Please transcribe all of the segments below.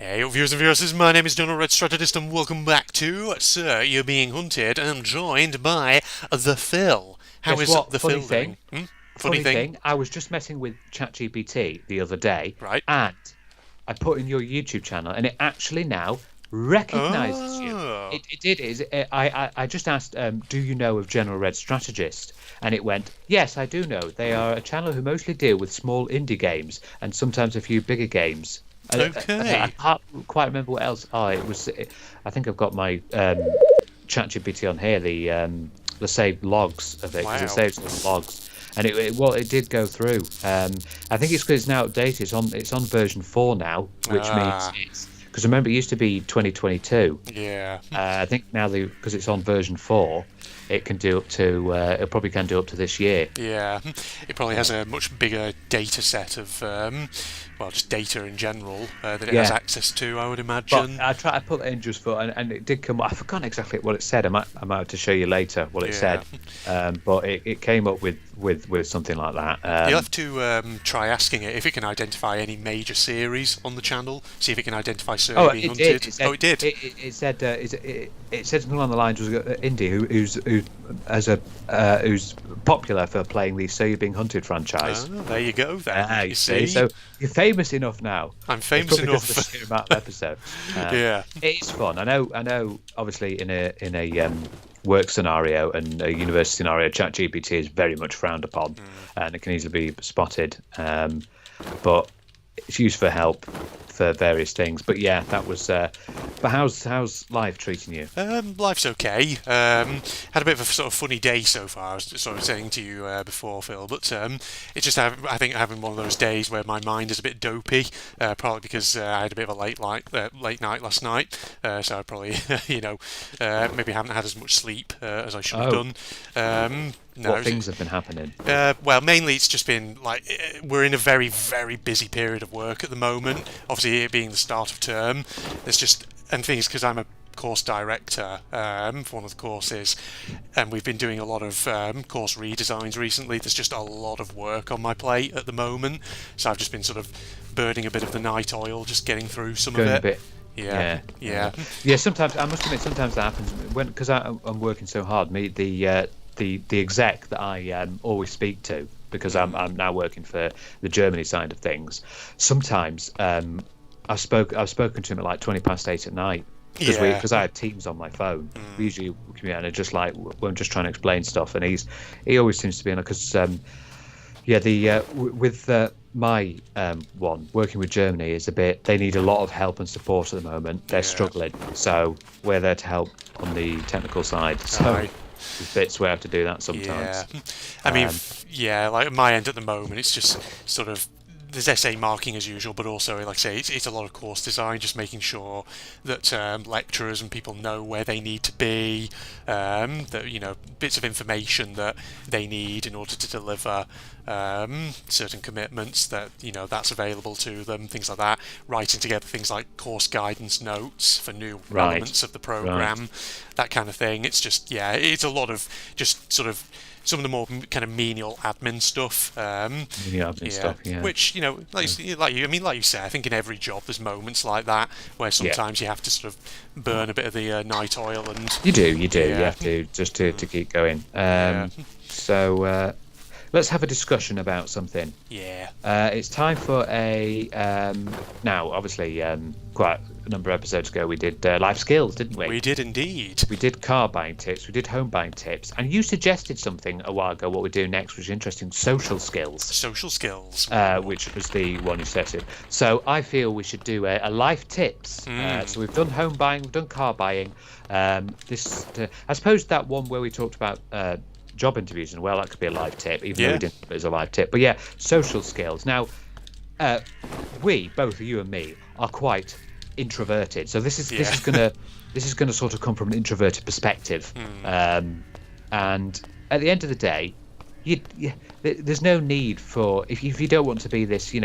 Hey, viewers and viewers, my name is Donald Red Strategist, and welcome back to Sir, You're Being Hunted, and I'm joined by the Phil. How Guess is what? the Phil doing? Funny Funny thing, thing. I was just messing with ChatGPT the other day, right? and I put in your YouTube channel, and it actually now recognizes you. Oh, It did. I just asked, do you know of General Red Strategist? And it went, yes, I do know. They are a channel who mostly deal with small indie games and sometimes a few bigger games. I okay. can't quite remember what else. Oh, it was. I think I've got my ChatGPT on here. The saved logs of it because it Wow. saves the logs. And it did go through. I think it's because it's now updated. It's on version 4 now, which means Ah, it's because remember it used to be 2022. yeah. I think now because it's on version 4, it can do up to it probably can do up to this year. Yeah, it probably has a much bigger data set of, well, just data in general that it has Yeah. access to, I would But imagine. I tried to put it in just for, and it did come. I forgot exactly what it said. I might have to show you later what it Yeah. said. But it came up with something like that. You'll have to try asking it if it can identify any major series on the channel. See if it can identify Sir Oh, being it did. hunted. Oh, it did. It said it said something along the lines was Indy who's popular for playing the So You're Being Hunted franchise. Oh, there you go then. You You see, see, so you're famous enough now. I'm It's famous probably because of the enough. sheer amount of episodes. Yeah. It is fun. I know. Obviously, in a work scenario and a university scenario, ChatGPT is very much frowned upon, and it can easily be spotted. But it's used for help for various things. But yeah, that was. But how's life treating you? Life's okay. Had a bit of a sort of funny day so far. I was sort of saying to you before, Phil, but it's just I think having one of those days where my mind is a bit dopey, probably because I had a bit of a late night last night, so I probably maybe haven't had as much sleep as I should have Oh, done. No, what things have been happening? well, mainly it's just been like we're in a very, very busy period of work at the moment. Obviously, it being the start of term, there's just and things because I'm a course director for one of the courses, and we've been doing a lot of course redesigns recently. There's just a lot of work on my plate at the moment, so I've just been sort of burning a bit of the night oil, just getting through some of Going a it. bit. Yeah, Yeah, yeah, yeah. Sometimes I must admit, sometimes that happens when because I'm working so hard. The exec that I always speak to because I'm now working for the Germany side of things. Sometimes I've spoken to him at like 20 past 8 at night yeah. because I have Teams on my phone. We usually communicate and just like when just trying to explain stuff, and he always seems to be in because yeah, with my one working with Germany is a bit. They need a lot of help and support at the moment. They're Yeah. struggling, so we're there to help on the technical side. So Aye. there's bits where I have to do that Yeah, sometimes. I mean, Um, yeah, like at my end at the moment, it's just sort of there's essay marking as usual, but also, like I say, it's a lot of course design, just making sure that lecturers and people know where they need to be, that bits of information that they need in order to deliver certain commitments that that's available to them, things like that. Writing together things like course guidance notes for new right, elements of the right. program, that kind of thing. It's just it's a lot of just sort of some of the more kind of menial admin stuff. Yeah, admin Yeah, stuff. Yeah, which like you say, I think in every job there's moments like that where yeah. sometimes you have to sort of burn a bit of the night oil and You do, you do. You yeah, have to just to keep going. yeah, So let's have a discussion about something. yeah. It's time for a now. Obviously, quite a number of episodes ago, we did life skills, didn't we? We did indeed. We did car buying tips. We did home buying tips, and you suggested something a while ago. What we do next, which is interesting, social skills, Social skills. which was the one you suggested. So I feel we should do a life tips. So we've done home buying, we've done car buying. I suppose that one where we talked about. Job interviews, and well, that could be a live tip, even though Yeah, we didn't put it as a live tip. But yeah, social skills. Now, we, both you and me, are quite introverted. So this is this yeah. is gonna this is gonna sort of come from an introverted perspective. And at the end of the day, there's no need for if you don't want to be this,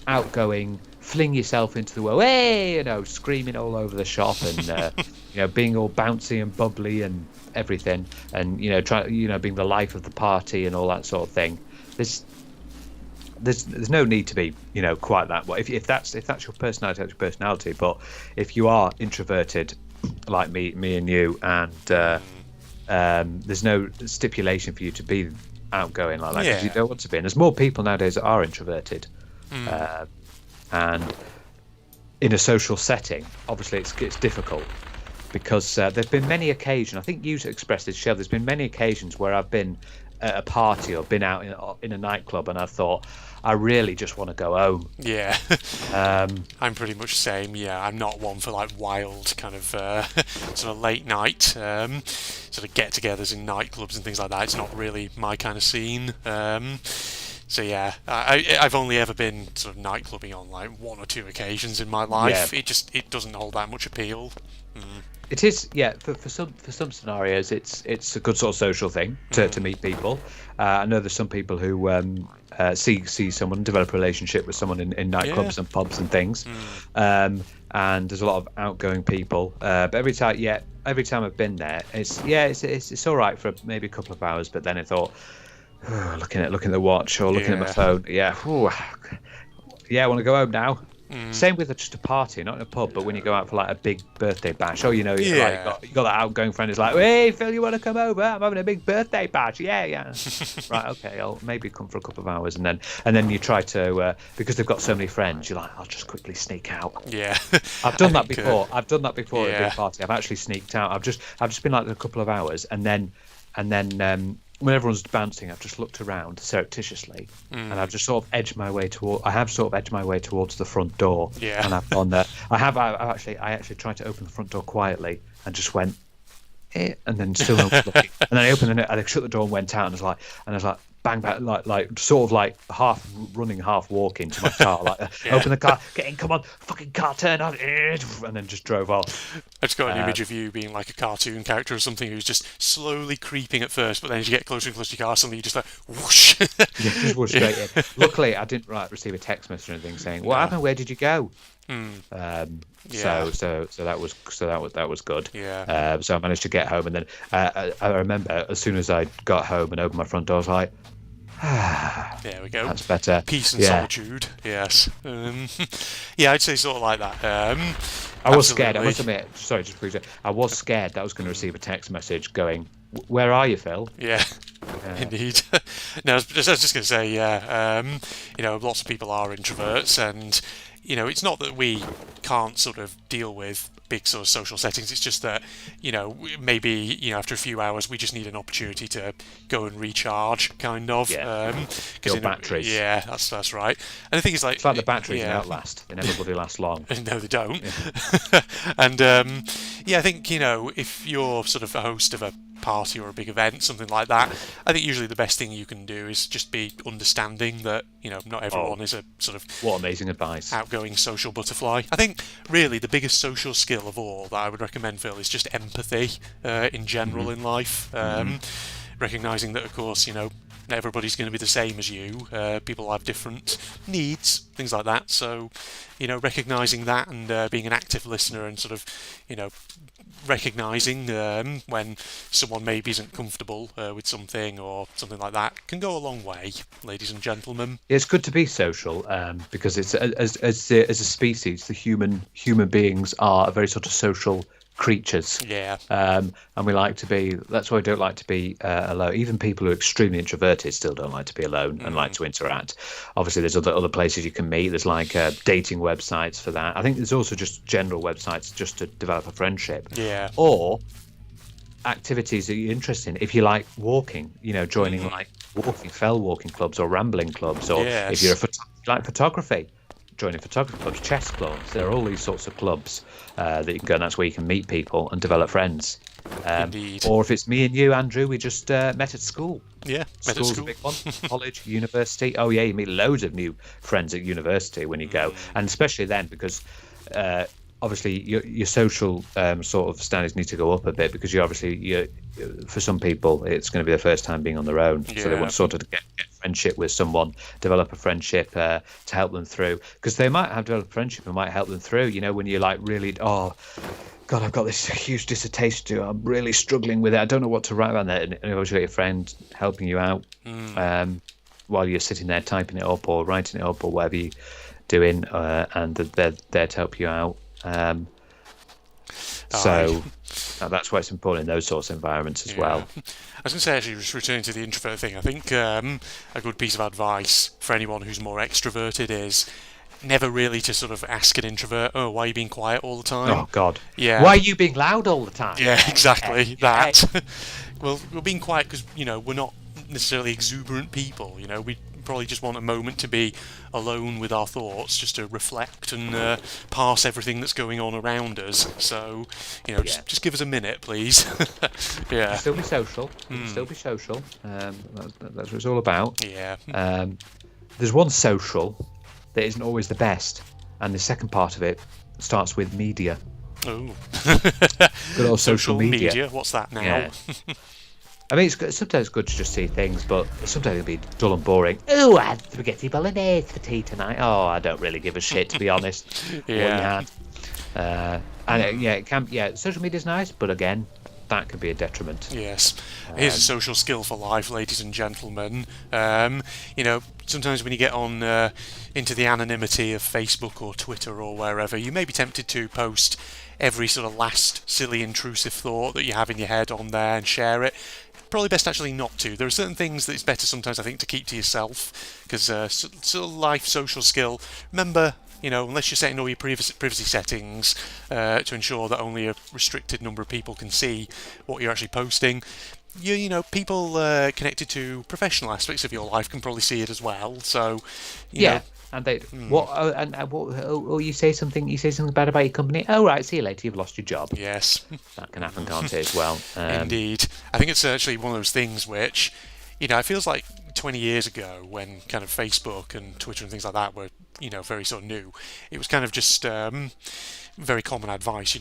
outgoing, fling yourself into the world, hey, screaming all over the shop and being all bouncy and bubbly and everything, and being the life of the party and all that sort of thing. There's there's no need to be quite that way. If that's your personality, that's your personality. But if you are introverted, like me and you, and there's no stipulation for you to be outgoing like that because you don't want to be. And there's more people nowadays that are introverted, and in a social setting, obviously it's difficult because there've been many occasions. I think you expressed this, Shell. There's been many occasions where I've been at a party or been out in a nightclub and I thought, I really just want to go home. Yeah. I'm pretty much the same. Yeah, I'm not one for like wild kind of sort of late night sort of get-togethers in nightclubs and things like that. It's not really my kind of scene. So yeah, I've only ever been sort of nightclubbing on like one or two occasions in my life. Yeah. It doesn't hold that much appeal. It is, yeah. For some scenarios, it's a good sort of social thing to meet people. I know there's some people who see someone, develop a relationship with someone in nightclubs and pubs and things. And there's a lot of outgoing people. But every time I've been there, it's all right for maybe a couple of hours. But then I thought, looking at the watch or looking at my phone, I want to go home now. Same with just a party, not in a pub, but when you go out for like a big birthday bash. You got that outgoing friend who's like, "Hey Phil, you want to come over? I'm having a big birthday bash." Yeah. Right, okay, I'll maybe come for a couple of hours, and then you try to because they've got so many friends. You're like, I'll just quickly sneak out. Yeah, I've done that before. I've done that before at a big party. I've actually sneaked out. I've just been like a couple of hours, and then when everyone's bouncing, I've just looked around surreptitiously, and I've just sort of edged my way towards the front door. Yeah. And I've gone there. I actually tried to open the front door quietly and just went, and then still no one's looking. And then I opened it, and I shut the door and went out, and I was like, bang back, like sort of like half running, half walking to my car, like open the car, get in, come on, fucking car, turn on, and then just drove off. I just got an image of you being like a cartoon character or something who's just slowly creeping at first, but then as you get closer and closer to your car, suddenly you just like whoosh. Just whoosh straight in. Luckily, I didn't receive a text message or anything saying, "What happened? Where did you go?" So that was good. Yeah. So I managed to get home, and then I remember as soon as I got home and opened my front door, I was like, there we go. That's better. Peace and solitude. Yes. I'd say sort of like that. I was scared. I must admit. Sorry, just please. I was scared that I was going to receive a text message going, "Where are you, Phil?" Yeah. Indeed. No, I was just going to say, lots of people are introverts, and it's not that we can't sort of deal with big sort of social settings. It's just that, maybe, after a few hours, we just need an opportunity to go and recharge, kind of. Yeah. Your batteries. Yeah, that's right. And the thing is, like, it's like the batteries in Outlast. They never bloody last long. No, they don't. Yeah. And I think if you're sort of a host of a party or a big event, something like that, I think usually the best thing you can do is just be understanding that not everyone is a sort of what amazing advice outgoing social butterfly. I think really the biggest social skill of all that I would recommend, Phil, is just empathy in general in life. Recognizing that, of course, not everybody's going to be the same as you. People have different needs, things like that. So, recognizing that and being an active listener and sort of, recognizing when someone maybe isn't comfortable with something or something like that can go a long way, ladies and gentlemen. It's good to be social because it's as a species, the human beings are a very sort of social creatures. Yeah. And we like to be. That's why we don't like to be alone. Even people who are extremely introverted still don't like to be alone and like to interact. Obviously, there's other places you can meet. There's like dating websites for that. I think there's also just general websites just to develop a friendship. Yeah. Or activities that you're interested in. If you like walking, joining like fell walking clubs or rambling clubs, or if you're like photography, joining photography clubs, chess clubs. There are all these sorts of clubs that you can go, and that's where you can meet people and develop friends. Indeed. Or if it's me and you, Andrew, we just met at school. Yeah, School's a big one. College, university. Oh yeah, you meet loads of new friends at university when you go, and especially then because obviously your social sort of standards need to go up a bit because for some people it's going to be their first time being on their own, so they want to sort of get friendship with someone, develop a friendship to help them through, because they might have developed a friendship and might help them through. When you're like really, oh God, I've got this huge dissertation to do, I'm really struggling with it, I don't know what to write about that, and you've obviously got your friend helping you out. while you're sitting there typing it up or writing it up or whatever you're doing, and they're there to help you out. So that's why it's important in those sorts of environments as well. I was going to say, actually, just returning to the introvert thing, I think a good piece of advice for anyone who's more extroverted is never really to sort of ask an introvert, oh, why are you being quiet all the time? Oh, God. Yeah. Why are you being loud all the time? Yeah, exactly. That. Well, we're being quiet because, we're not necessarily exuberant people. We probably just want a moment to be alone with our thoughts, just to reflect and pass everything that's going on around us. So, just give us a minute, please. Yeah. Still be social. Still be social. That's what it's all about. Yeah. There's one social that isn't always the best, and the second part of it starts with media. Oh. Good old social media. What's that now? Yeah. I mean, sometimes it's good to just see things, but sometimes it'll be dull and boring. Oh, I had spaghetti bolognese for tea tonight. Oh, I don't really give a shit, to be honest. Yeah. It can. Yeah, social media's nice, but again, that could be a detriment. Yes. Here's a social skill for life, ladies and gentlemen. Sometimes when you get on into the anonymity of Facebook or Twitter or wherever, you may be tempted to post every sort of last silly intrusive thought that you have in your head on there and share it. Probably best actually not to. There are certain things that it's better sometimes, I think, to keep to yourself, because sort of life social skill. Remember, unless you're setting all your privacy settings to ensure that only a restricted number of people can see what you're actually posting, people connected to professional aspects of your life can probably see it as well. So, you know, and they you say something bad about your company. Oh right, see you later. You've lost your job. Yes, that can happen, can't it? As well. Indeed, I think it's actually one of those things which, it feels like 20 years ago when kind of Facebook and Twitter and things like that were, very sort of new. It was kind of just very common advice.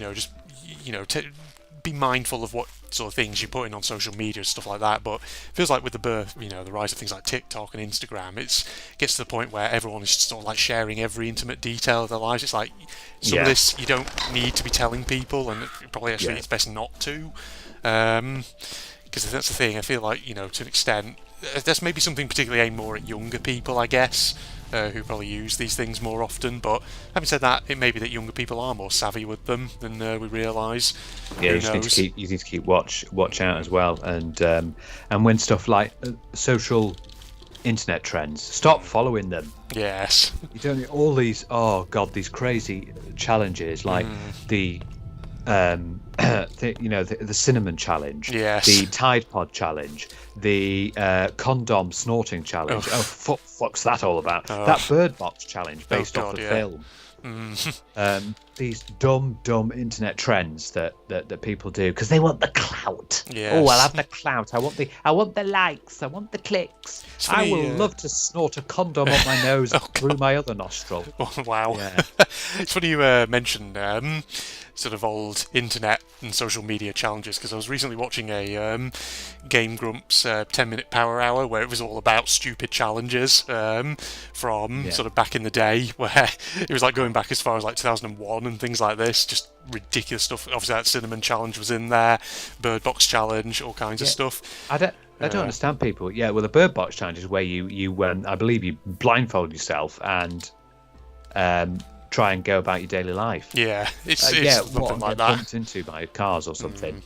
Be mindful of what sort of things you're putting on social media and stuff like that. But it feels like with the rise of things like TikTok and Instagram, it gets to the point where everyone is sort of like sharing every intimate detail of their lives. It's like some of this you don't need to be telling people, and probably actually it's best not to, because that's the thing. I feel like to an extent that's maybe something particularly aimed more at younger people, I guess. Who probably use these things more often, but having said that, it may be that younger people are more savvy with them than we realise. Yeah, you need to keep watch out as well, and when stuff like social internet trends, stop following them. Yes, you don't need all these. Oh god, these crazy challenges like the cinnamon challenge, the Tide Pod challenge, the condom snorting challenge. Fuck's that all about? That Bird Box challenge based off the film. These dumb internet trends that people do because they want the clout. Yes. Oh, I'll have the clout. I want the likes. I want the clicks. I will love to snort a condom up my nose through my other nostril. Oh, wow. Yeah. It's funny you mentioned sort of old internet and social media challenges, because I was recently watching a Game Grumps 10-minute power hour where it was all about stupid challenges from sort of back in the day, where it was like going back as far as like 2001 and things like this, just ridiculous stuff. Obviously that cinnamon challenge was in there, Bird Box challenge, all kinds of stuff. I don't understand people. Yeah, well, the Bird Box challenge is where you I believe you blindfold yourself and try and go about your daily life. Yeah, it's something like that. Bumped into by cars or something.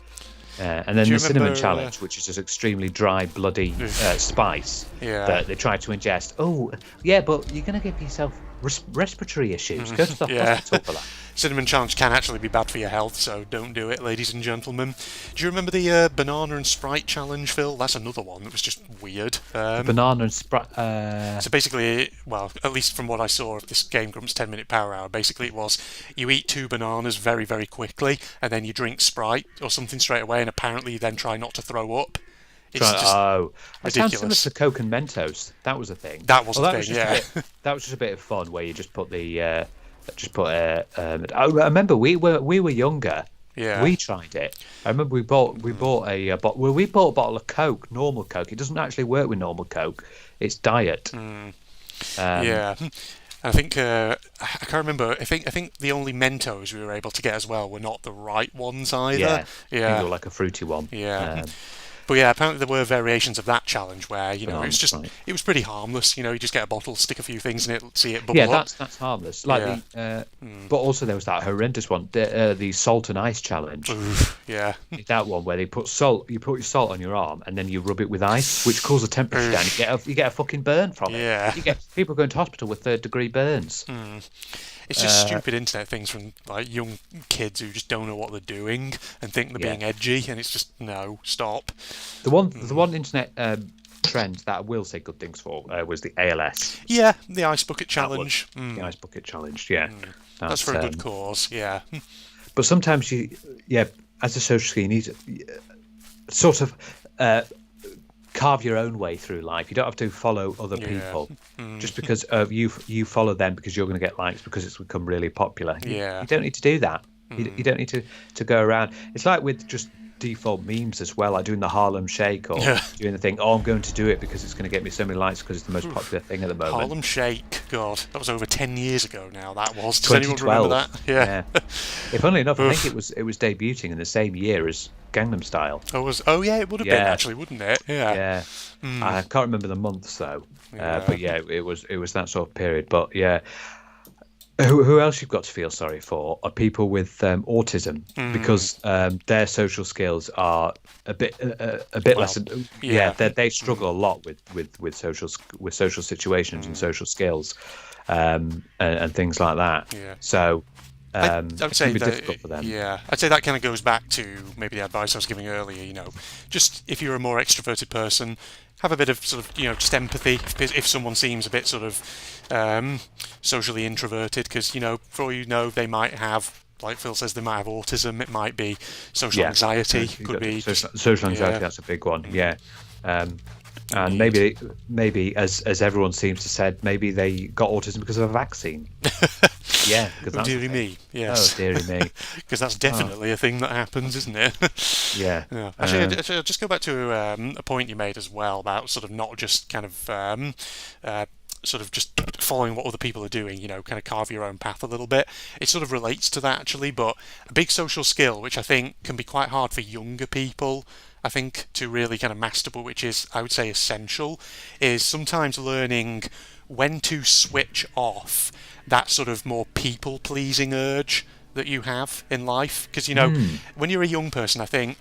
And then the cinnamon challenge, which is just extremely dry, bloody spice that they try to ingest. Oh, yeah, but you're going to give yourself respiratory issues. Go to the hospital for that. Cinnamon challenge can actually be bad for your health, so don't do it, ladies and gentlemen. Do you remember the banana and Sprite challenge, Phil? That's another one that was just weird. Banana and Sprite. So basically, well, at least from what I saw of this Game Grumps 10-minute power hour, basically it was you eat 2 bananas very, very quickly, and then you drink Sprite or something straight away, and apparently you then try not to throw up. It's just ridiculous. Sounds similar to Coke and Mentos. That was a thing. That was a thing, yeah. That was just a bit of fun where you just put the I remember we were younger. Yeah. We tried it. I remember we bought a bottle of Coke, normal Coke. It doesn't actually work with normal Coke. It's diet. Yeah. I think I can't remember. I think the only Mentos we were able to get as well were not the right ones either. Yeah. They were like a fruity one. Yeah. But yeah, apparently there were variations of that challenge where Bananas, right. it was pretty harmless. You just get a bottle, stick a few things in it, see it Yeah, bubble up. that's harmless. Like Yeah. but also there was that horrendous one, the salt and ice challenge. Oof, yeah. That one where they put salt, you put your salt on your arm, and then you rub it with ice, which cools the temperature down. You get a fucking burn from it. Yeah. You get people going to hospital with third-degree burns. It's just stupid internet things from like young kids who just don't know what they're doing and think they're being edgy, and it's just no, stop. The one internet trend that I will say good things for was the ALS. Yeah, the ice bucket challenge. The ice bucket challenge. Yeah, that's for a good cause. Yeah. But sometimes as a social skier, you need to sort of carve your own way through life. You don't have to follow other people just because you follow them because you're going to get likes because it's become really popular. Yeah. You don't need to do that. You don't need to go around. It's like with just default memes as well, like doing the Harlem Shake or doing the thing. Oh, I'm going to do it because it's going to get me so many likes because it's the most popular thing at the moment. Harlem Shake, God, that was over 10 years ago now. That was. Does anyone remember that? Yeah. If only enough, I think it was debuting in the same year as Gangnam Style. Oh yeah, it would have been actually, wouldn't it? Yeah. I can't remember the months though. But yeah, it was that sort of period. But yeah. Who else you've got to feel sorry for are people with autism because their social skills are a bit less. They struggle a lot with social situations and social skills and things like that. Yeah. So I would say be that, difficult for them. Yeah, I'd say that kind of goes back to maybe the advice I was giving earlier. Just if you're a more extroverted person, have a bit of sort of just empathy if someone seems a bit sort of socially introverted, because for all you know they might have, like Phil says, they might have autism. It might be social anxiety. Could be social anxiety. That's a big one. Yeah. And maybe as everyone seems to said, maybe they got autism because of a vaccine. Yeah, oh, dearie me. Yes. Oh, dearie me. Because that's definitely a thing that happens, isn't it? Yeah. Actually, I'll just go back to a point you made as well about sort of not just kind of sort of just following what other people are doing, kind of carve your own path a little bit. It sort of relates to that actually, but a big social skill, which I think can be quite hard for younger people, I think, to really kind of master, but which is, I would say, essential, is sometimes learning when to switch off that sort of more people-pleasing urge that you have in life. Because, when you're a young person, I think,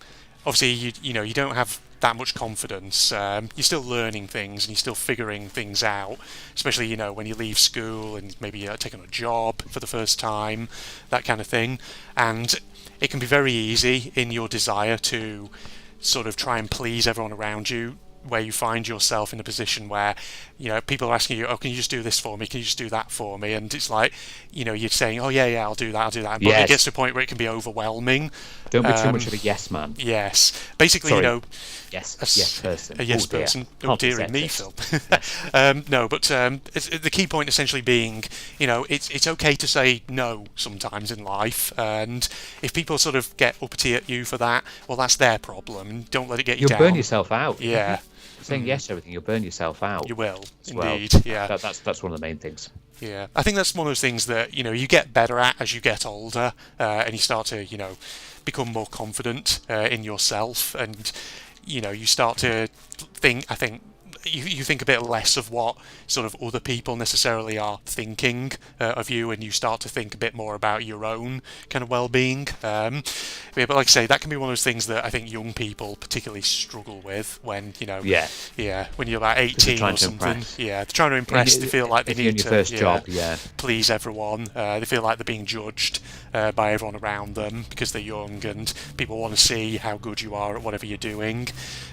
obviously, you don't have that much confidence. You're still learning things and you're still figuring things out, especially, when you leave school and maybe you're taking a job for the first time, that kind of thing. And it can be very easy in your desire to sort of try and please everyone around you, where you find yourself in a position where people are asking you, oh, can you just do this for me, can you just do that for me, and it's like you're saying, oh yeah, I'll do that, but it gets to a point where it can be overwhelming. Don't be too much of a yes man. Yes, basically. Sorry. Yes person. A yes person. Oh dearie me, Phil. No, but the key point essentially being, it's okay to say no sometimes in life, and if people sort of get uppity at you for that, well, that's their problem, and don't let it get you down. You'll burn yourself out. Yeah. Saying yes to everything, you'll burn yourself out. You will, indeed. Well. Yeah. That's one of the main things. Yeah, I think that's one of those things that you get better at as you get older, and you start to become more confident in yourself, and you start to think. I think you think a bit less of what sort of other people necessarily are thinking of you, and you start to think a bit more about your own kind of well-being. But like I say, that can be one of those things that I think young people particularly struggle with when when you're about 18 or something. They're trying to impress. They feel like they need to please everyone. They feel like they're being judged by everyone around them because they're young, and people want to see how good you are at whatever you're doing.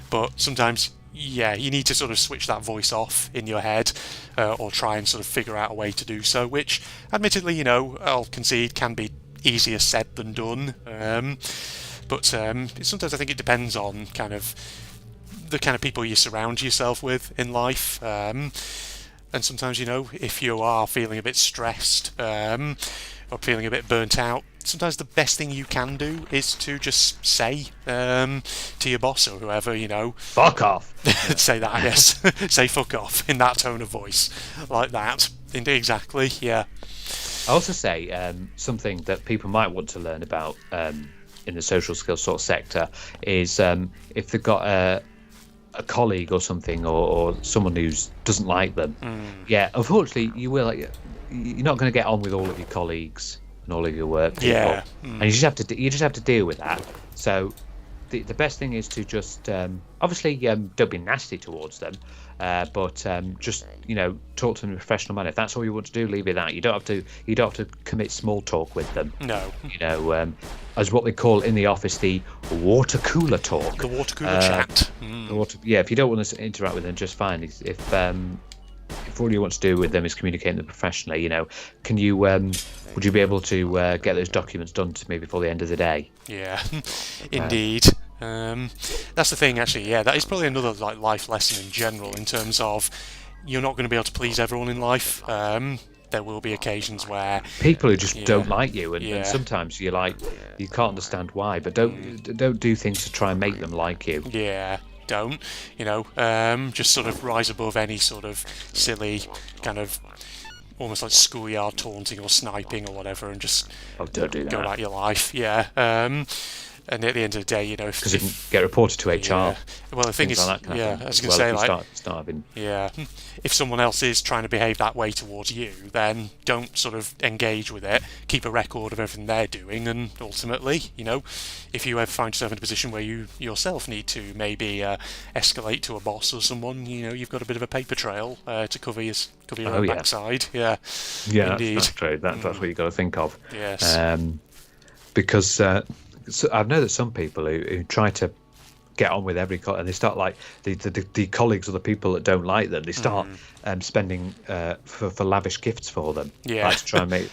But sometimes, you need to sort of switch that voice off in your head, or try and sort of figure out a way to do so, which admittedly, I'll concede can be easier said than done. But sometimes I think it depends on kind of the kind of people you surround yourself with in life. And sometimes, if you are feeling a bit stressed, or feeling a bit burnt out, sometimes the best thing you can do is to just say to your boss or whoever, fuck off. Say that, yes. Say fuck off in that tone of voice, like that. Indeed, exactly, yeah. I also say something that people might want to learn about in the social skills sort of sector is if they've got a colleague or something, or someone who doesn't like them. Yeah, unfortunately, you're not going to get on with all of your colleagues and all of your work people. Yeah. And you just have to deal with that. So the best thing is to just obviously don't be nasty towards them, but just talk to them in a professional manner. If that's all you want to do, leave it at that. You don't have to commit small talk with them. No. As what they call in the office the water cooler talk. The water cooler chat. If you don't want to interact with them, just fine. If all you want to do with them is communicate with them professionally, can you would you be able to get those documents done to me before the end of the day? Yeah, indeed. That's the thing, actually. Yeah, that is probably another life lesson in general, in terms of you're not going to be able to please everyone in life. There will be occasions where people who just don't like you, and sometimes you can't understand why, but don't do things to try and make them like you. Yeah. Don't, just sort of rise above any sort of silly kind of almost like schoolyard taunting or sniping or whatever, and just don't do that. Go about your life. Yeah. And at the end of the day, because it can get reported to HR. Yeah. Well, the thing is, I was going to say, start having... if someone else is trying to behave that way towards you, then don't sort of engage with it. Keep a record of everything they're doing, and ultimately, if you ever find yourself in a position where you yourself need to maybe escalate to a boss or someone, you've got a bit of a paper trail to cover your own backside. Yeah. Yeah, indeed. That's true. That's what you've got to think of. Yes. Because I've known that some people who try to get on with every and they start like the colleagues or the people that don't like them, they start spending for lavish gifts for them. Yeah. To try and make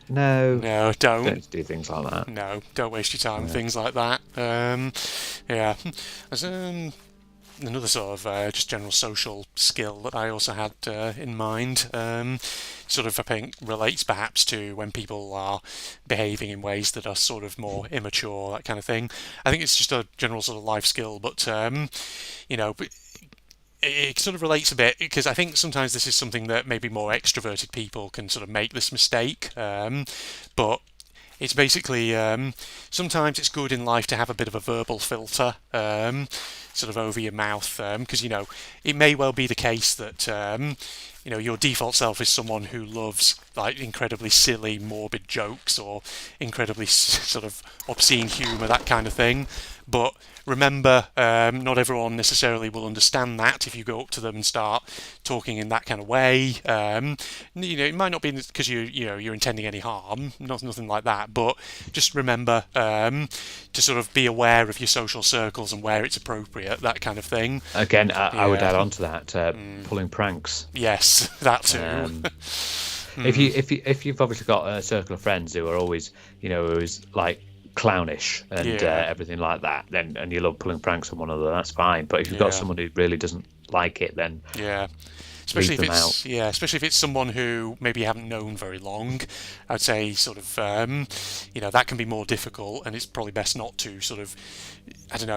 no, don't do things like that. No, don't waste your time with things like that. As another sort of just general social skill that I also had in mind, sort of I think relates perhaps to when people are behaving in ways that are sort of more immature, that kind of thing. I think it's just a general sort of life skill, but it sort of relates a bit, because I think sometimes this is something that maybe more extroverted people can sort of make this mistake, but it's basically sometimes it's good in life to have a bit of a verbal filter sort of over your mouth, because it may well be the case that your default self is someone who loves incredibly silly, morbid jokes or incredibly sort of obscene humour, that kind of thing. But remember, not everyone necessarily will understand that if you go up to them and start talking in that kind of way. It might not be because you're intending any harm, nothing like that. But just remember to sort of be aware of your social circles and where it's appropriate, that kind of thing. Again, I would add on to that pulling pranks. Yes, that too. If you've obviously got a circle of friends who are always like clownish and everything like that, then and you love pulling pranks on one another, that's fine. But if you've got someone who really doesn't like it, then especially if it's someone who maybe you haven't known very long, I'd say sort of that can be more difficult, and it's probably best not to sort of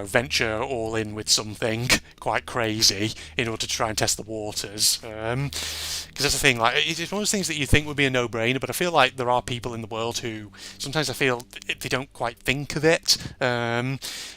venture all in with something quite crazy in order to try and test the waters, because that's the thing, it's one of those things that you think would be a no-brainer, but I feel like there are people in the world who sometimes I feel they don't quite think of it,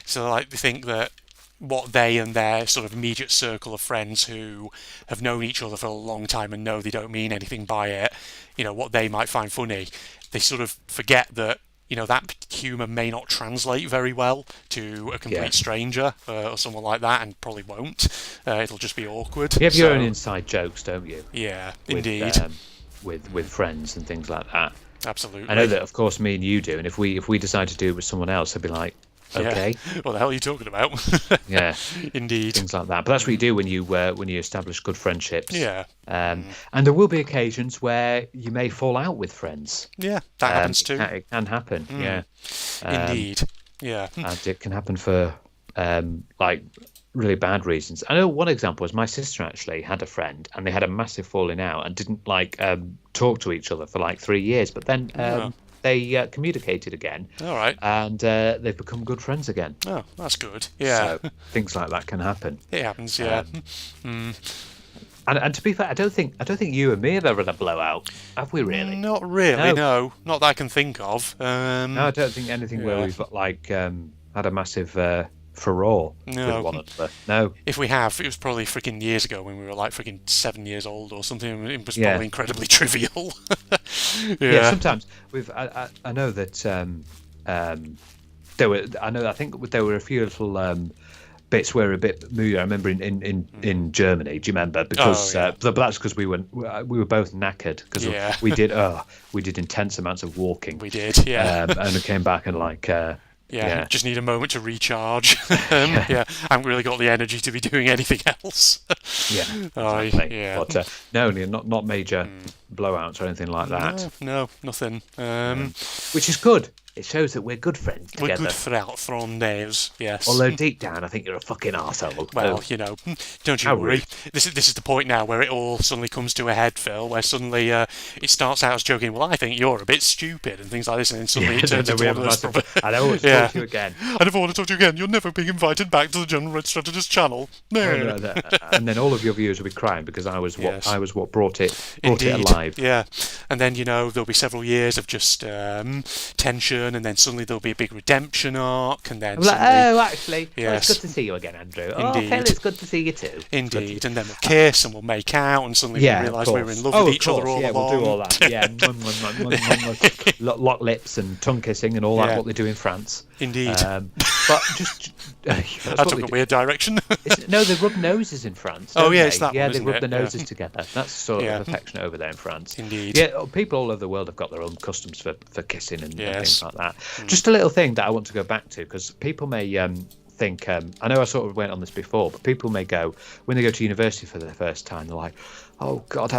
so they think that what they and their sort of immediate circle of friends who have known each other for a long time and know they don't mean anything by it, what they might find funny, they sort of forget that that humour may not translate very well to a complete stranger or someone like that, and probably won't. It'll just be awkward. You have your own inside jokes, don't you? Yeah, indeed. With friends and things like that. Absolutely. I know that, of course, me and you do, and if we decide to do it with someone else, they'd be like, okay. What the hell are you talking about? Yeah. Indeed. Things like that. But that's what you do when you establish good friendships. Yeah. And there will be occasions where you may fall out with friends. Yeah, that happens too. It can happen. Yeah. Indeed. Yeah. And it can happen for really bad reasons. I know one example was my sister actually had a friend, and they had a massive falling out and didn't talk to each other for 3 years. But then they communicated again. All right. And they've become good friends again. Oh, that's good. Yeah. So things like that can happen. It happens, yeah. And to be fair, I don't think you and me have ever had a blowout, have we? Really? Not really, No. no. Not that I can think of. No, I don't think anything where Yeah. we've got like had a massive furore No. with one another. No. If we have, it was probably freaking years ago when we were like freaking 7 years old or something. It was Yeah. probably incredibly trivial. Yeah. Sometimes I know that there were. I think there were a few little bits were a bit moody. I remember in Germany. Do you remember? Because Oh, yeah. but that's because we were both knackered because Yeah. we did intense amounts of walking. We did, yeah. And we came back and like Yeah, just need a moment to recharge. Yeah, I haven't really got the energy to be doing anything else. yeah, Aye, exactly. yeah. But no, not major blowouts or anything like that, No, nothing. which is good. It shows that we're good friends We're together. good from theirs, yes. Although deep down, I think you're a fucking arsehole. Well, don't you How worry. rude. This is the point now where it all suddenly comes to a head, Phil. Where suddenly it starts out as joking. Well, I think you're a bit stupid and things like this, and then suddenly it turns into one of those. I never want to talk to you again. I never want to talk to you again. You're never being invited back to the General Red Strategist channel. No. And then all of your viewers will be crying because I was Yes. what brought it Indeed. alive. Yeah, and then there'll be several years of just tension, and then suddenly there'll be a big redemption arc, and then I'm like, suddenly, oh, actually, Yes. it's good to see you again, Andrew. Indeed. Oh, Phil, it's good to see you too. indeed, and then we'll kiss and we'll make out, and suddenly Yeah, we'll realise of we were course. in love Oh, with of each other course, all yeah, along. we'll do all that. Yeah, lock lips and tongue kissing and all that. Yeah. What they do in France. Indeed. But just that's I what took they a do. weird direction. No, they rub noses in France. Oh, don't yeah, they? it's that Yeah, one, they isn't rub it? the Yeah. noses together. That's sort Yeah. of affection over there in France. Indeed. Yeah, people all over the world have got their own customs for kissing and Yes. things like that. Just a little thing that I want to go back to because people may think. I know I sort of went on this before, but people may go when they go to university for the first time. They're like, "Oh God,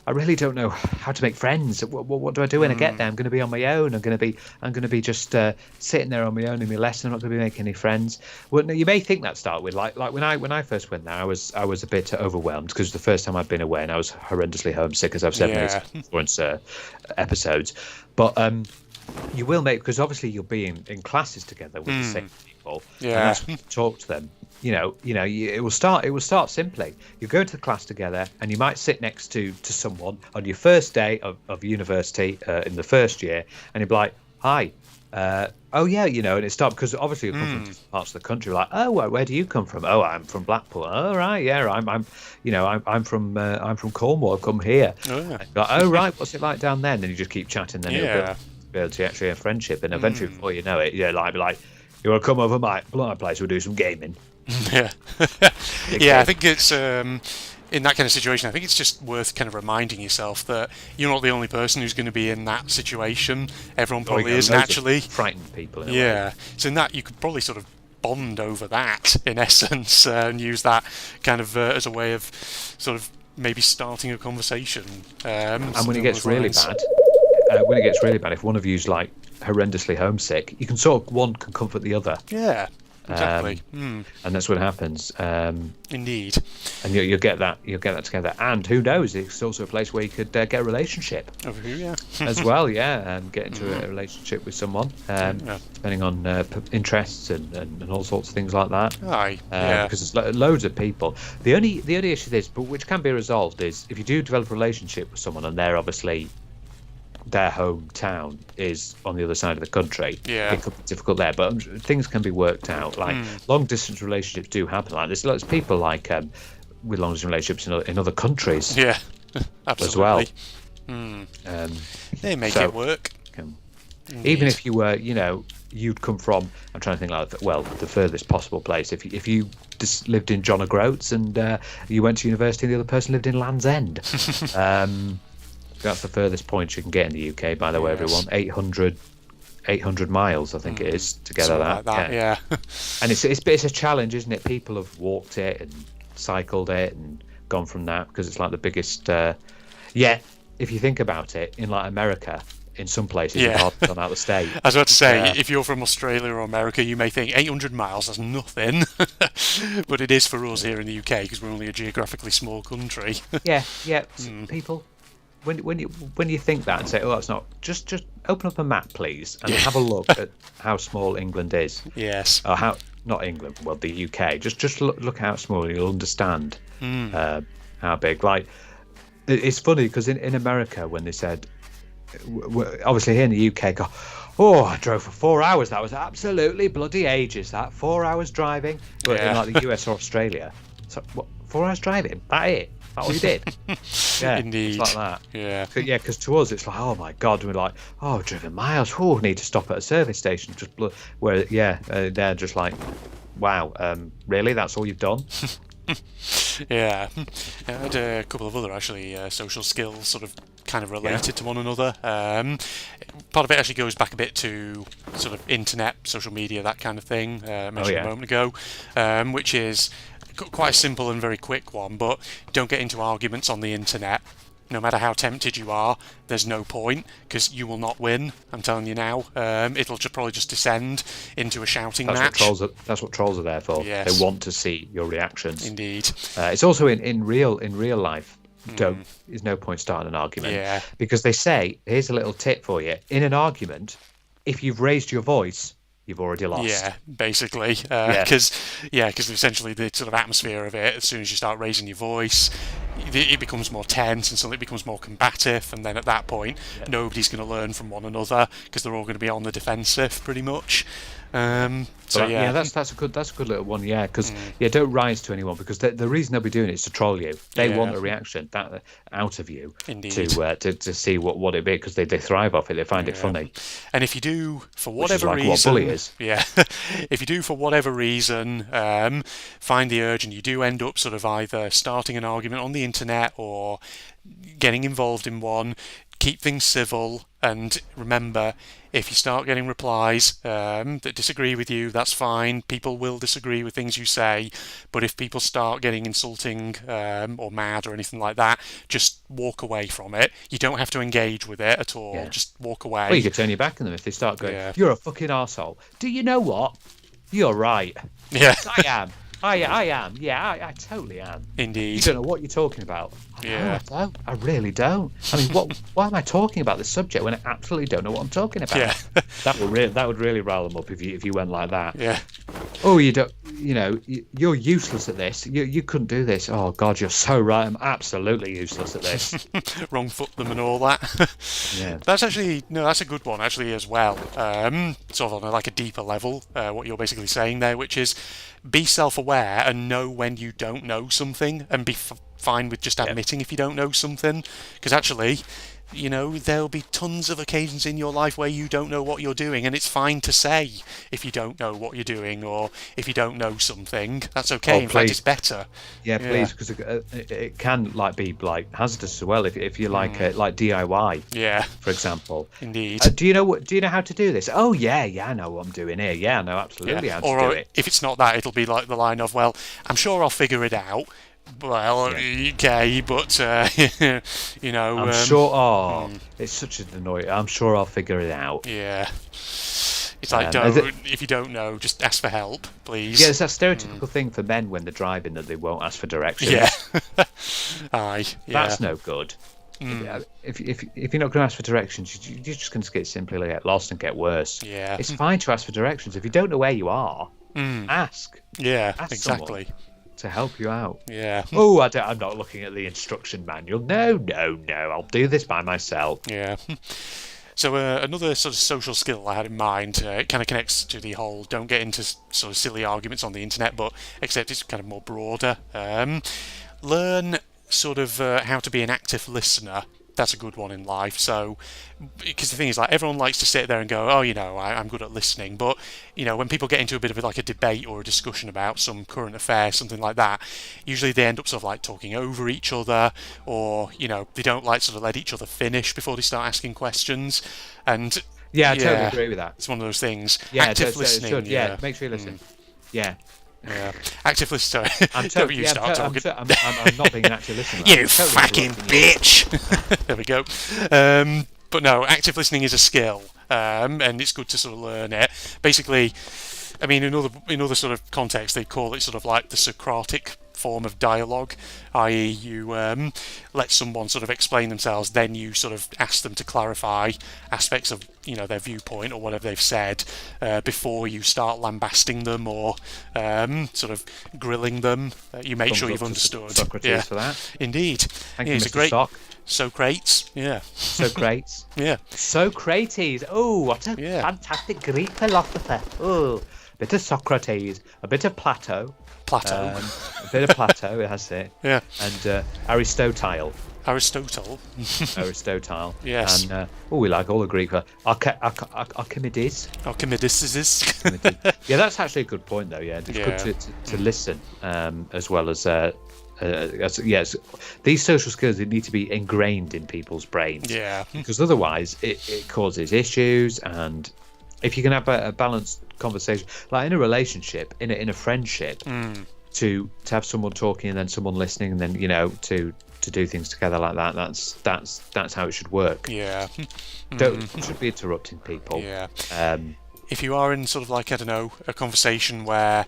I really don't know how to make friends. What do I do when I get there? I'm going to be on my own. I'm going to be just sitting there on my own in my lesson. I'm not going to be making any friends." Well, no, you may think that start with like when I first went there, I was a bit overwhelmed because the first time I'd been away and I was horrendously homesick, as I've said Yeah. in these episodes. But you will make because obviously you'll be in classes together with the same people. Yeah. And that's when you talk to them. It will start simply. You go to the class together, and you might sit next to someone on your first day of university in the first year, and you'll be like, "Hi, oh yeah," and it starts because obviously you come from different parts of the country. Like, "Oh, where do you come from?" "Oh, I'm from Blackpool." "Oh, right, yeah, I'm from Cornwall. I've come here." Oh, yeah. Like, "Oh, right, what's it like down there?" And then you just keep chatting. Then Yeah. you'll be able to actually have friendship, and eventually, before you know it, be like, "You want to come over my place? We'll do some gaming." Yeah. Yeah, I think it's in that kind of situation. I think it's just worth kind of reminding yourself that you're not the only person who's going to be in that situation. Everyone probably is naturally. Frightened people. In a way. Yeah. So in that you could probably sort of bond over that in essence and use that kind of as a way of sort of maybe starting a conversation. And when it gets really bad, if one of you's like horrendously homesick, you can one can comfort the other. Yeah. Exactly. And that's what happens. Indeed. And you'll get that together. And who knows? It's also a place where you could get a relationship Over here, yeah. as well. Yeah, get into a relationship with someone, depending on interests and all sorts of things like that. Aye. Yeah. Because there's loads of people. The only issue is, but which can be resolved, is if you do develop a relationship with someone and they're obviously their hometown is on the other side of the country. Yeah. It could be difficult there, but things can be worked out. Like long distance relationships do happen. Like there's lots of people like with long distance relationships in other countries Yeah. Absolutely. as well. They make so- it work. Even if you were, you'd come from. I'm trying to think like the furthest possible place. If you just lived in John O'Groats and you went to university and the other person lived in Land's End. That's the furthest point you can get in the UK, by the way, everyone. 800 miles, I think it is, to get Something that. like that, yeah. And it's a challenge, isn't it? People have walked it and cycled it and gone from that because it's like the biggest. Yet, if you think about it, in like America, in some places, Yeah. it's hard to come out the state. I was about to say, Yeah. if you're from Australia or America, you may think 800 miles, that's nothing. But it is for us here in the UK because we're only a geographically small country. Yeah. People, when you think that and say, "Oh, that's not," just open up a map, please, and have a look at how small England is. Yes. How not England, well, the UK. Just look how small, and you'll understand how big. Like, it's funny because in America, when they said, obviously here in the UK, go, oh, I drove for 4 hours. That was absolutely bloody ages. That 4 hours driving. But in like the US or Australia, so what, 4 hours driving? That it? That all you did? Yeah, Indeed. it's like that. Yeah. Yeah, because to us it's like, oh my god, we're like, oh, I've driven miles. Oh, need to stop at a service station. Just where, they're just like, wow, really? That's all you've done? Yeah. I had a couple of other actually social skills sort of kind of related to one another. Part of it actually goes back a bit to sort of internet, social media, that kind of thing, mentioned a moment ago, which is quite a simple and very quick one, but don't get into arguments on the internet. No matter how tempted you are, there's no point, because you will not win. I'm telling you now. It'll probably just descend into a shouting match. That's what trolls are there for. Yes. They want to see your reactions. Indeed. It's also in real life. There's no point starting an argument. Yeah. Because they say, here's a little tip for you. In an argument, if you've raised your voice, you've already lost. Yeah, basically. Because essentially the sort of atmosphere of it, as soon as you start raising your voice, it becomes more tense and suddenly it becomes more combative, and then at that point nobody's going to learn from one another because they're all going to be on the defensive pretty much. That's a good little one, because don't rise to anyone, because the reason they'll be doing it is to troll you. They want a reaction out of you. Indeed. to see what it be, because they thrive off it. They find it funny. And if you do, for whatever reason, what bully is. If you do for whatever reason find the urge and you do end up sort of either starting an argument on the internet or getting involved in one, keep things civil, and remember, if you start getting replies that disagree with you, that's fine. People will disagree with things you say, but if people start getting insulting or mad or anything like that, just walk away from it. You don't have to engage with it at all. Just walk away. Well, you could turn your back on them if they start going, you're a fucking arsehole. Do you know what? You're right. Yeah. I am. I am. Yeah, I totally am. Indeed. You don't know what you're talking about. Yeah. No, I don't. I really don't. I mean, why am I talking about this subject when I absolutely don't know what I'm talking about? Yeah. that would really rile them up if you went like that. Yeah. Oh, you don't. You know, you're useless at this. You couldn't do this. Oh God, you're so right. I'm absolutely useless at this. Wrong foot them and all that. Yeah. That's a good one actually as well. Sort of on a deeper level, what you're basically saying there, which is be self-aware and know when you don't know something, and be fine with just admitting if you don't know something, because actually, there'll be tons of occasions in your life where you don't know what you're doing, and it's fine to say if you don't know what you're doing or if you don't know something. That's okay. In fact, it's better. Yeah, please, because it can be hazardous as well if you like DIY. Yeah. For example. Indeed. Do you know how to do this? Oh yeah, I know what I'm doing here. Yeah, I know absolutely how to do it. If it's not that, it'll be like the line of, well, I'm sure I'll figure it out. Well, okay, but I'm sure. It's such an annoying. I'm sure I'll figure it out. Yeah, it's like if you don't know, just ask for help, please. Yeah, it's that stereotypical thing for men when they're driving that they won't ask for directions. Yeah, aye, that's no good. If you're not going to ask for directions, you're just going to simply get lost and get worse. Yeah, it's fine to ask for directions if you don't know where you are. Ask. Yeah, ask exactly. To help you out. Yeah. Oh, I'm not looking at the instruction manual. No. I'll do this by myself. Yeah. So another sort of social skill I had in mind, it kind of connects to the whole don't get into sort of silly arguments on the internet, but except it's kind of more broader. Learn sort of how to be an active listener. That's a good one in life. So, because the thing is, everyone likes to sit there and go, oh, I'm good at listening. But, when people get into a bit of a debate or a discussion about some current affair, something like that, usually they end up sort of talking over each other, or, they don't sort of let each other finish before they start asking questions. And I totally agree with that. It's one of those things. Yeah, active listening. Make sure you listen. Yeah. Yeah, active listener. I'm not being an active listener. You fucking bitch. There we go. But no, active listening is a skill, and it's good to sort of learn it. Basically, I mean, in other sort of contexts, they call it sort of the Socratic form of dialogue, i.e. you let someone sort of explain themselves, then you sort of ask them to clarify aspects of their viewpoint or whatever they've said before you start lambasting them or sort of grilling them. You make sure you've understood. Socrates for that. Indeed. Thank you, He's Mr. a great Sock. Socrates. Yeah. Socrates. Yeah. Socrates. Oh, what a fantastic Greek philosopher. Oh, a bit of Socrates, a bit of Plato. A bit of Plato, that's it. Yeah. And Aristotle. Aristotle. Yes. And we like all the Greek. Archimedes. Archimedes. Yeah, that's actually a good point, though. Yeah, it's good to listen as well as. Yes, these social skills need to be ingrained in people's brains. Yeah. Because otherwise, it causes issues. And if you can have a balanced conversation, like in a relationship, in a friendship, to have someone talking and then someone listening, and then to do things together like that. That's how it should work. Yeah. Should be interrupting people. Yeah. If you are in sort of like, I don't know, a conversation where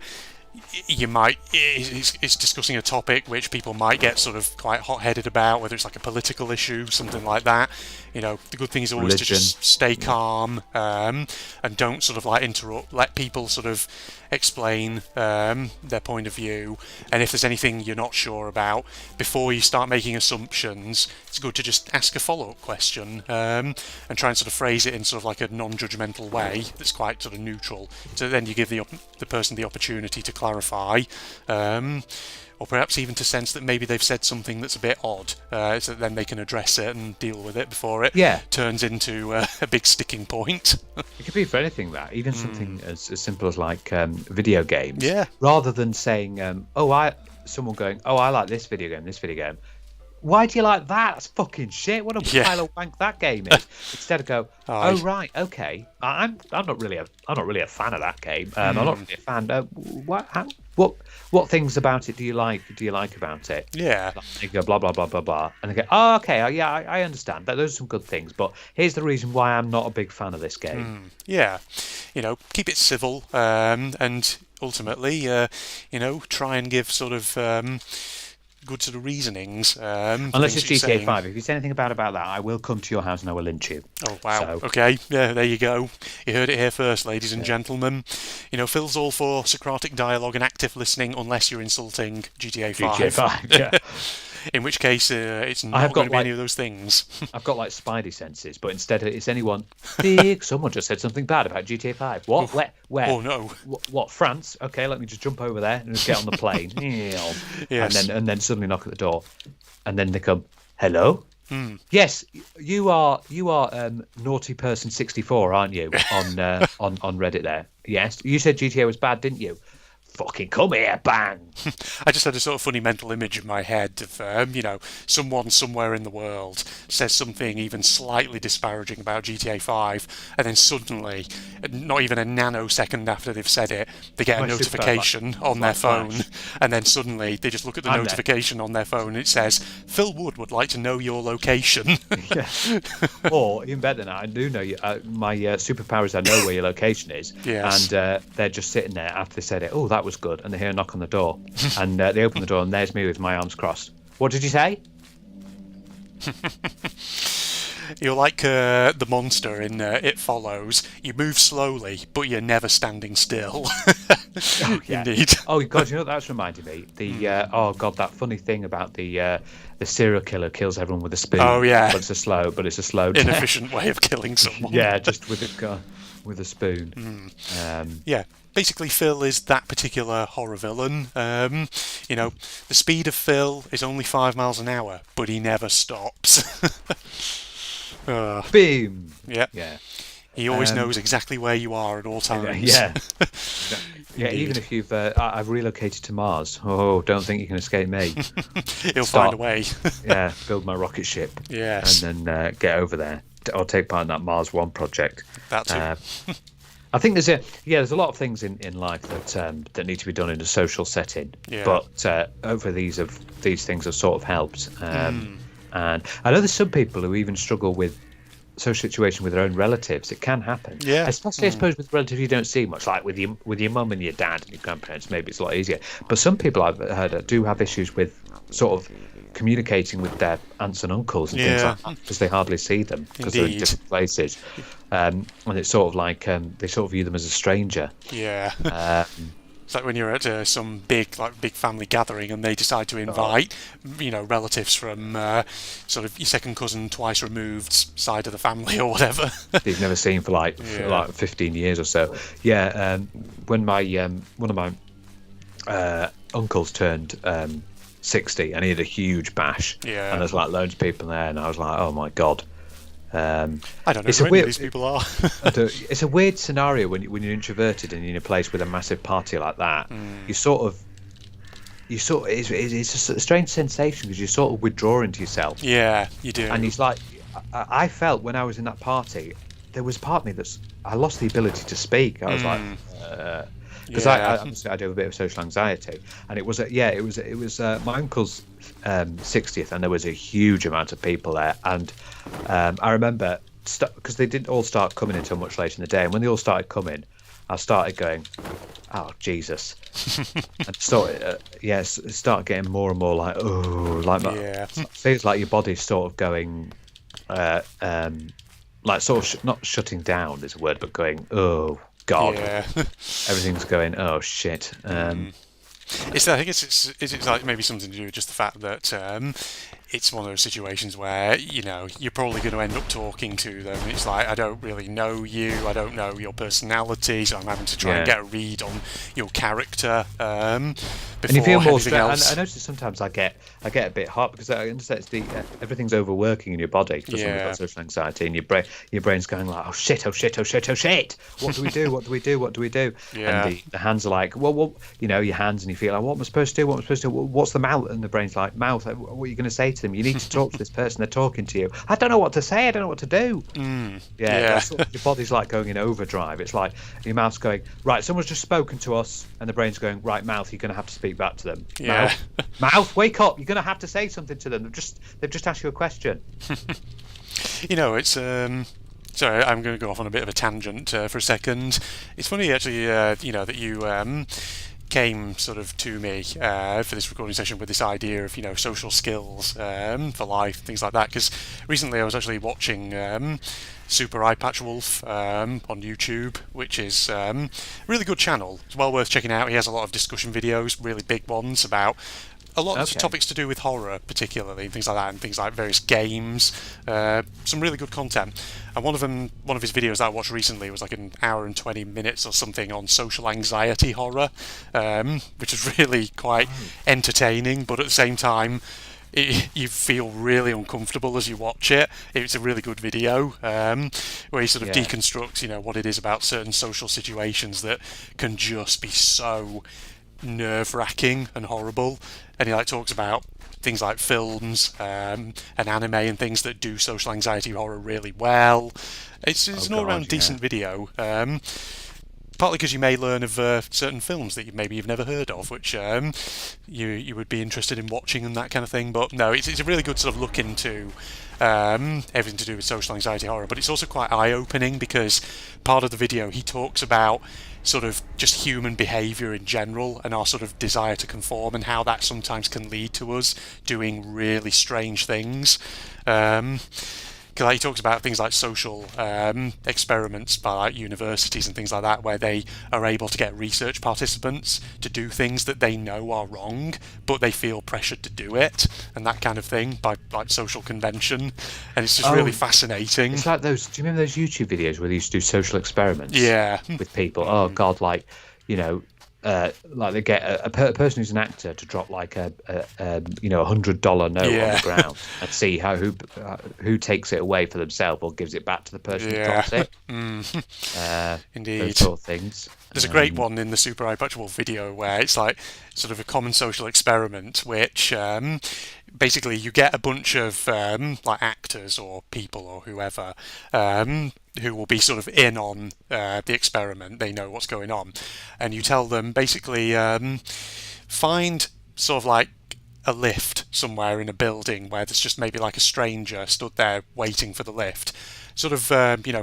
you might it's discussing a topic which people might get sort of quite hot-headed about, whether it's like a political issue, something like that. The good thing is always to just stay calm and don't sort of like interrupt. Let people sort of explain their point of view, and if there's anything you're not sure about, before you start making assumptions, it's good to just ask a follow-up question and try and sort of phrase it in sort of like a non-judgmental way that's quite sort of neutral. So then you give the person the opportunity to clarify, or perhaps even to sense that maybe they've said something that's a bit odd, so that then they can address it and deal with it before it turns into a big sticking point. It could be for anything, that even something as simple as like video games. Yeah. Rather than saying, someone going, I like this video game. Why do you like that? That's fucking shit. What a pile of wank that game is. Instead of go, right, okay. I'm not really a fan of that game. I'm not really a fan. What things about it do you like? About it? Yeah. Like, you go blah blah blah blah blah, and they go, oh, okay, I understand that. Those are some good things, but here's the reason why I'm not a big fan of this game. Yeah. Keep it civil, and ultimately, try and give sort of good sort of reasonings. Unless it's GTA 5. If you say anything bad about that, I will come to your house and I will lynch you. Oh, wow. So. Okay, yeah, there you go. You heard it here first, ladies and gentlemen. Phil's all for Socratic dialogue and active listening, unless you're insulting GTA 5. GTA 5, yeah. In which case, it's not going to be any of those things. I've got like spidey senses, but instead it's anyone. Someone just said something bad about GTA 5. What? Where? Oh no. What? France? Okay, let me just jump over there and just get on the plane. Yes. And then suddenly knock at the door, and then they come. Hello. Yes, you are naughty person 64, aren't you? On Reddit there. Yes, you said GTA was bad, didn't you? Fucking come here, bang! I just had a sort of funny mental image in my head of, someone somewhere in the world says something even slightly disparaging about GTA 5, and then suddenly, not even a nanosecond after they've said it, they get a notification on their phone, and then suddenly they just look at the notification on their phone and it says, Phil would like to know your location. Yeah. Or, even better than that, I do know you. My superpower is I know where your location is. Yes. And they're just sitting there after they said it. Oh, that was good. And they hear a knock on the door. And they open the door and there's me with my arms crossed. What did you say? You're like the monster in It Follows. You move slowly, but you're never standing still. Oh, yeah. Indeed. Oh, God, that's reminding me. That funny thing about the serial killer kills everyone with a spoon. Oh, yeah. But it's a slow inefficient way of killing someone. Yeah, just with a spoon. Yeah. Basically, Phil is that particular horror villain. The speed of Phil is only 5 miles an hour, but he never stops. Boom! Yeah. Yeah. He always knows exactly where you are at all times. Yeah. Yeah, even if you've... I've relocated to Mars. Oh, don't think you can escape me. He'll find a way. Yeah, build my rocket ship. Yes. And then get over there. I'll take part in that Mars One project. That too. I think there's a lot of things in life that need to be done in a social setting. Yeah. But over these things have sort of helped. And I know there's some people who even struggle with social situation with their own relatives, it can happen. Yeah. Especially, I suppose, with relatives you don't see much, like with your mum and your dad and your grandparents. Maybe it's a lot easier. But some people I've heard do have issues with sort of communicating with their aunts and uncles and things Yeah. like that because they hardly see them because they're in Indeed. different places, and it's sort of like they sort of view them as a stranger. Yeah. Um, It's like when you're at some big family gathering and they decide to invite, relatives from sort of your second cousin twice removed side of the family or whatever. They've never seen for like 15 years or so. Yeah, when my one of my uncles turned 60 and he had a huge bash, Yeah. and there's like loads of people there, and I was like, oh my god. I don't know It's who a any of weird- these people are. It's a weird scenario when you're introverted and you're in a place with a massive party like that. You sort of it's a strange sensation because you sort of withdraw into yourself. Yeah, you do. And he's like, I felt when I was in that party, there was part of me I lost the ability to speak. I was like, because Yeah. I do have a bit of social anxiety, and it was my uncle's 60th, and there was a huge amount of people there, and I remember because they didn't all start coming until much later in the day, and when they all started coming, I started going, oh Jesus, and it started getting more and more like, oh, like Yeah. it feels like your body's sort of going, like sort of not shutting down is a word, but going, oh God, Yeah. everything's going, oh shit. I think it's like maybe something to do with just the fact that it's one of those situations where you're probably going to end up talking to them. It's like, I don't really know you, I don't know your personality, so I'm having to try and get a read on your character before And you feel more anything else. stressed. I notice sometimes I get a bit hot because I understand it's everything's overworking in your body for someone who's got social anxiety, and your brain's going like, oh shit, oh shit, oh shit, oh shit. What do we do? What do we do? What do we do? Yeah. And the hands are like, well, your hands, and you feel like, what am I supposed to do? What am I supposed to do? What's the mouth? And the brain's like, mouth. What are you going to say to them? You need to talk to this person. They're talking to you. I don't know what to say. I don't know what to do. That's your body's like going in overdrive. It's like your mouth's going, right, someone's just spoken to us, and the brain's going, right, mouth, you're going to have to speak back to them. Yeah. Mouth, wake up. You're going to have to say something to them. They've just asked you a question. It's sorry, I'm going to go off on a bit of a tangent for a second. It's funny actually, that you came sort of to me for this recording session with this idea of social skills for life, things like that. Because recently I was actually watching Super Eye Patch Wolf on YouTube, which is a really good channel. It's well worth checking out. He has a lot of discussion videos, really big ones about a lot of topics to do with horror, particularly, and things like that, and things like various games. Some really good content. And one of his videos that I watched recently was like an hour and 20 minutes or something on social anxiety horror, which is really quite entertaining, but at the same time, you feel really uncomfortable as you watch it. It's a really good video where he sort of deconstructs, what it is about certain social situations that can just be so nerve-wracking and horrible. And he talks about things like films and anime and things that do social anxiety horror really well. It's an all-round decent video. Partly because you may learn of certain films that you've never heard of, which you would be interested in watching and that kind of thing. But no, it's a really good sort of look into everything to do with social anxiety horror. But it's also quite eye-opening because part of the video he talks about sort of just human behaviour in general and our sort of desire to conform and how that sometimes can lead to us doing really strange things. He talks about things like social experiments by universities and things like that, where they are able to get research participants to do things that they know are wrong, but they feel pressured to do it, and that kind of thing by social convention. And it's just really fascinating. It's like those. Do you remember those YouTube videos where they used to do social experiments? Yeah. With people. Oh God, like they get a person who's an actor to drop like a $100 note on the ground and see who takes it away for themselves or gives it back to the person who drops it. Indeed. Those sort of things. There's a great one in the Super Eye Patch Wolf video where it's like sort of a common social experiment, which basically you get a bunch of like actors or people or whoever who will be sort of in on the experiment. They know what's going on, and you tell them basically find sort of like a lift somewhere in a building where there's just maybe like a stranger stood there waiting for the lift, sort of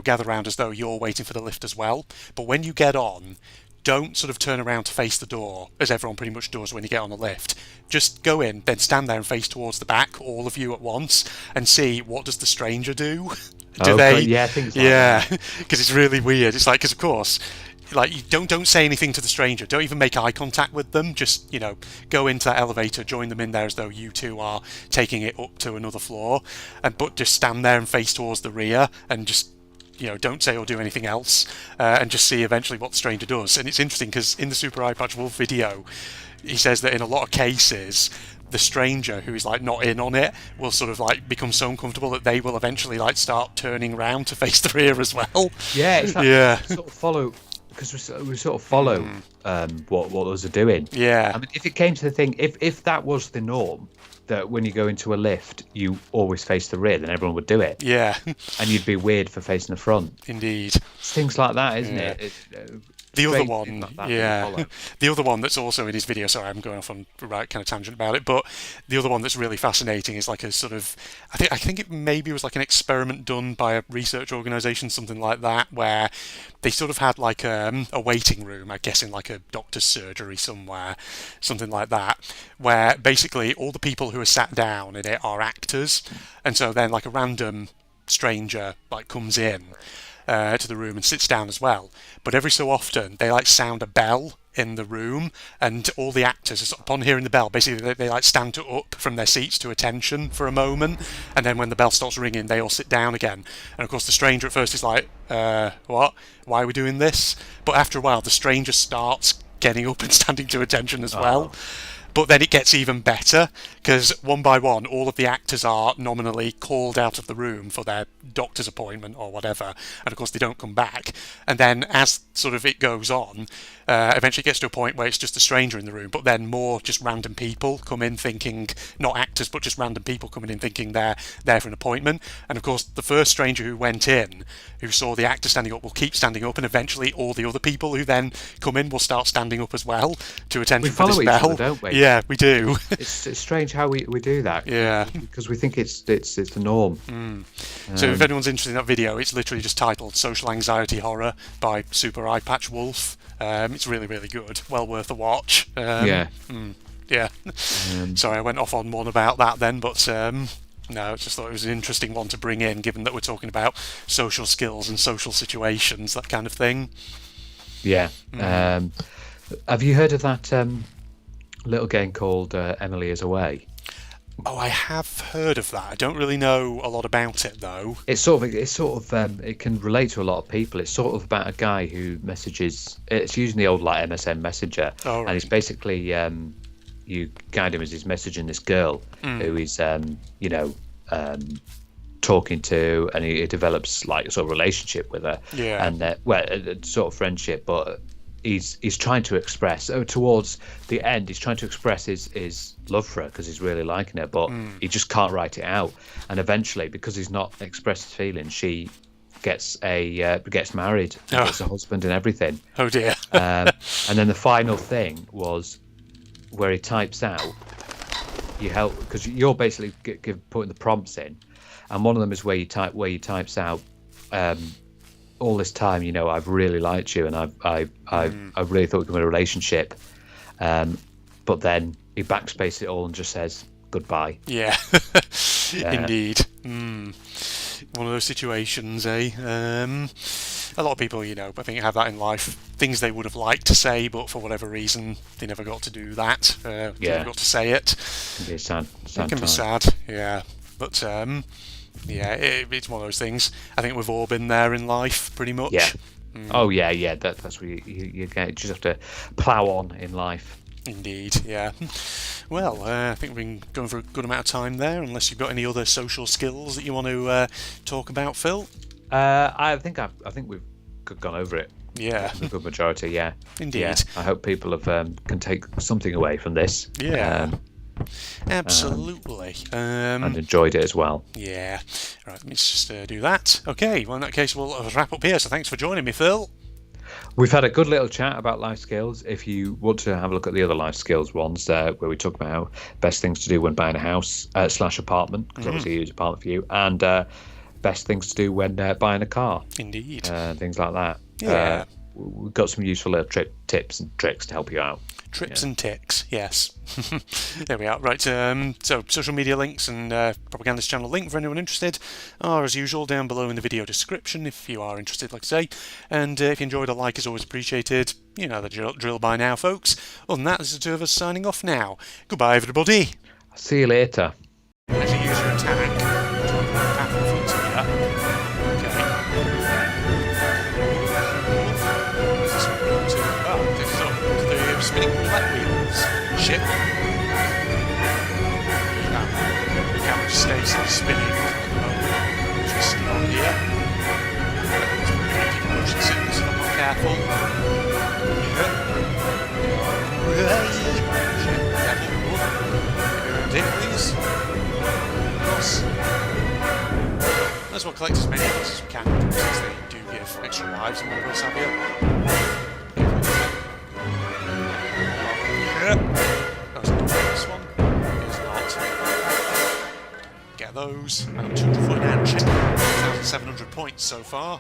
gather around as though you're waiting for the lift as well. But when you get on, don't sort of turn around to face the door, as everyone pretty much does when you get on a lift. Just go in, then stand there and face towards the back, all of you at once, and see what does the stranger do. Do they? Yeah, things like that. Yeah, because it's really weird. It's like, because of course, like, you don't say anything to the stranger. Don't even make eye contact with them. Just, go into that elevator, join them in there as though you two are taking it up to another floor, but just stand there and face towards the rear and just don't say or do anything else, and just see eventually what the stranger does. And it's interesting because in the Super Eye Patch Wolf video, he says that in a lot of cases, the stranger who is like not in on it will sort of like become so uncomfortable that they will eventually like start turning around to face the rear as well. Yeah, it's like yeah. Sort of follow, because we sort of follow what those are doing. Yeah. I mean, if it came to the thing, if that was the norm, that when you go into a lift, you always face the rear, then everyone would do it. Yeah. And you'd be weird for facing the front. Indeed. It's things like that, isn't it? The other one, the other one that's also in his video, sorry, I'm going off on a right kind of tangent about it, but the other one that's really fascinating is like a sort of, I think it maybe was like an experiment done by a research organisation, something like that, where they sort of had like a waiting room, I guess in like a doctor's surgery somewhere, something like that, where basically all the people who are sat down in it are actors, and so then like a random stranger like comes in to the room and sits down as well. But every so often they like sound a bell in the room, and all the actors, upon hearing the bell, basically they like stand up from their seats to attention for a moment, and then when the bell stops ringing, they all sit down again. And of course the stranger at first is like, what? Why are we doing this? But after a while the stranger starts getting up and standing to attention as well. But then it gets even better, because one by one, all of the actors are nominally called out of the room for their doctor's appointment or whatever, and of course they don't come back. And then as sort of it goes on, eventually it gets to a point where it's just a stranger in the room, but then more just random people come in thinking, not actors, but just random people coming in thinking they're there for an appointment. And of course the first stranger who went in, who saw the actor standing up, will keep standing up, and eventually all the other people who then come in will start standing up as well to attention for this bell. We follow each other, don't we? Yeah, we do. It's strange how we do that. Yeah. Because we think it's the norm. So if anyone's interested in that video, it's literally just titled Social Anxiety Horror by Super Eye Patch Wolf. It's really, really good. Well worth a watch. Yeah. Sorry, I went off on one about that then, but no, I just thought it was an interesting one to bring in, given that we're talking about social skills and social situations, that kind of thing. Yeah. Have you heard of that little game called Emily is Away? Oh, I have heard of that. I don't really know a lot about it though. It can relate to a lot of people. It's sort of about a guy who messages. It's using the old like MSN Messenger, and it's basically you guide him as he's messaging this girl who he's talking to, and he develops like a sort of relationship with her. Yeah. And a sort of friendship, but he's trying to express towards the end. He's trying to express his love for her because he's really liking her, but he just can't write it out. And eventually, because he's not expressed his feelings, she gets married, gets a husband and everything. Oh dear. And then the final thing was where he types out. You help because you're basically putting the prompts in, and one of them is where he types out. All this time, I've really liked you, and I really thought we could have a relationship. But then he backspaces it all and just says goodbye. Yeah, indeed. One of those situations, eh? A lot of people, I think have that in life. Things they would have liked to say, but for whatever reason, they never got to do that. They never got to say it. It can be sad. It can be sad, yeah. But yeah, it's one of those things. I think we've all been there in life, pretty much. Yeah. Oh yeah. That's where you just have to plough on in life. Indeed, yeah. Well, I think we've been going for a good amount of time there. Unless you've got any other social skills that you want to talk about, Phil. I think we've gone over it. Yeah, a good majority. Yeah, indeed. Yeah. I hope people can take something away from this. Yeah. Absolutely. And enjoyed it as well. Yeah. Right, let me just do that. Okay, well in that case we'll wrap up here. So thanks for joining me, Phil. We've had a good little chat about life skills. If you want to have a look at the other life skills ones, where we talk about how best things to do when buying a house / apartment, because obviously you use apartment for you, and best things to do when buying a car. Indeed. Things like that. Yeah. We've got some useful little tips and tricks to help you out. Trips and ticks, yes. There we are. Right, so social media links and propagandist channel link for anyone interested are, as usual, down below in the video description if you are interested, like I say. And if you enjoyed, a like is always appreciated. You know the drill by now, folks. Other than that, this is the two of us signing off now. Goodbye, everybody. See you later. As you use your attack, path in front of you. Spinning flat wheels. Ship. The camera stays spinning just on here. People motion sickness if I'm not careful. Please. That's what collect as many of these as we can, since they do give extra lives and whatever else have you. This one is not. Get those. I'm 249 check. 1,700 points so far.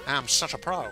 I'm such a pro.